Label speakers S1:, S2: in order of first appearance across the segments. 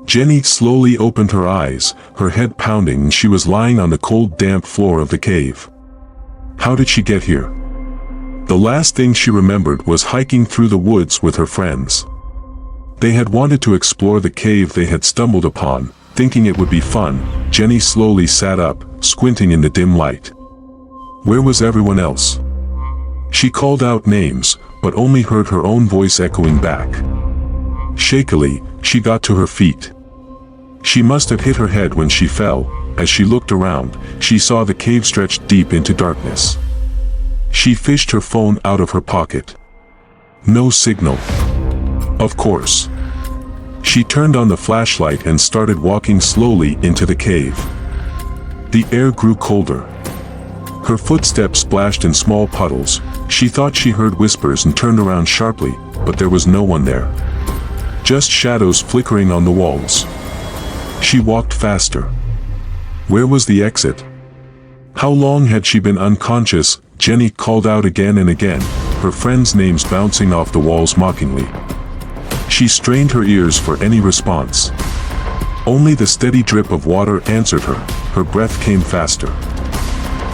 S1: Jenny slowly opened her eyes, her head pounding, and she was lying on the cold, damp floor of the cave. How did she get here? The last thing she remembered was hiking through the woods with her friends. They had wanted to explore the cave they had stumbled upon, thinking it would be fun. Jenny slowly sat up, squinting in the dim light. Where was everyone else? She called out names, but only heard her own voice echoing back. Shakily, she got to her feet. She must have hit her head when she fell. As she looked around, she saw the cave stretched deep into darkness. She fished her phone out of her pocket. No signal. Of course. She turned on the flashlight and started walking slowly into the cave. The air grew colder. Her footsteps splashed in small puddles. She thought she heard whispers and turned around sharply, but there was no one there. Just shadows flickering on the walls. She walked faster. Where was the exit? How long had she been unconscious? Jenny called out again and again, her friends' names bouncing off the walls mockingly. She strained her ears for any response. Only the steady drip of water answered her. Her breath came faster.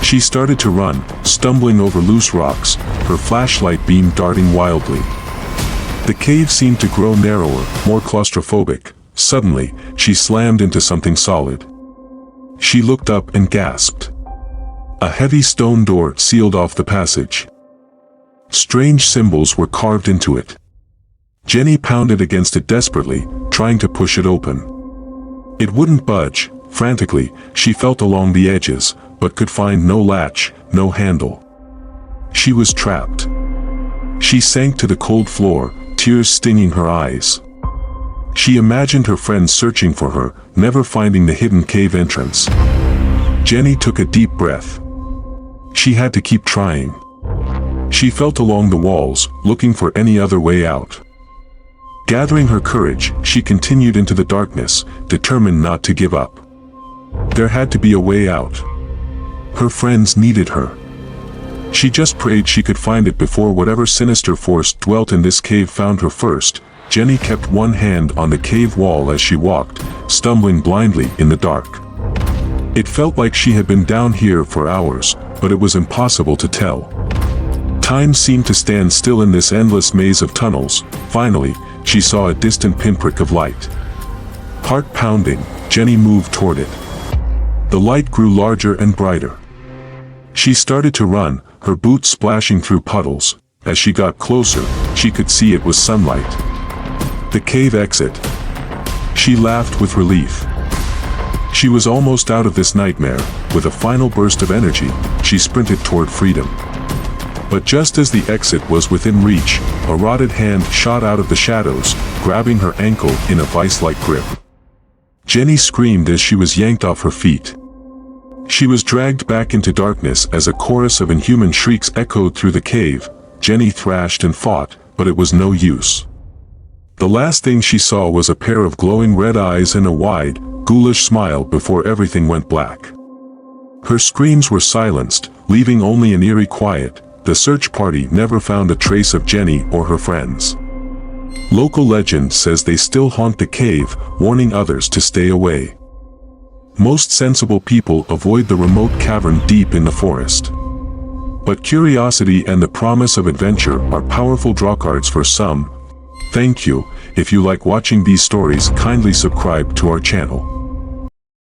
S1: She started to run, stumbling over loose rocks, her flashlight beam darting wildly. The cave seemed to grow narrower, more claustrophobic. Suddenly, she slammed into something solid. She looked up and gasped. A heavy stone door sealed off the passage. Strange symbols were carved into it. Jenny pounded against it desperately, trying to push it open. It wouldn't budge. Frantically, she felt along the edges, but could find no latch, no handle. She was trapped. She sank to the cold floor, tears stinging her eyes. She imagined her friends searching for her, never finding the hidden cave entrance. Jenny took a deep breath. She had to keep trying. She felt along the walls, looking for any other way out. Gathering her courage, she continued into the darkness, determined not to give up. There had to be a way out. Her friends needed her. She just prayed she could find it before whatever sinister force dwelt in this cave found her first. Jenny kept one hand on the cave wall as she walked, stumbling blindly in the dark. It felt like she had been down here for hours, but it was impossible to tell. Time seemed to stand still in this endless maze of tunnels. Finally, she saw a distant pinprick of light. Heart pounding, Jenny moved toward it. The light grew larger and brighter. She started to run, her boots splashing through puddles. As she got closer, she could see it was sunlight. The cave exit. She laughed with relief. She was almost out of this nightmare. With a final burst of energy, she sprinted toward freedom. But just as the exit was within reach, a rotted hand shot out of the shadows, grabbing her ankle in a vice-like grip. Jenny screamed as she was yanked off her feet. She was dragged back into darkness as a chorus of inhuman shrieks echoed through the cave. Jenny thrashed and fought, but it was no use. The last thing she saw was a pair of glowing red eyes and a wide, ghoulish smile before everything went black. Her screams were silenced, leaving only an eerie quiet. The search party never found a trace of Jenny or her friends. Local legend says they still haunt the cave, warning others to stay away. Most sensible people avoid the remote cavern deep in the forest. But curiosity and the promise of adventure are powerful drawcards for some. Thank you. If you like watching these stories, kindly subscribe to our channel.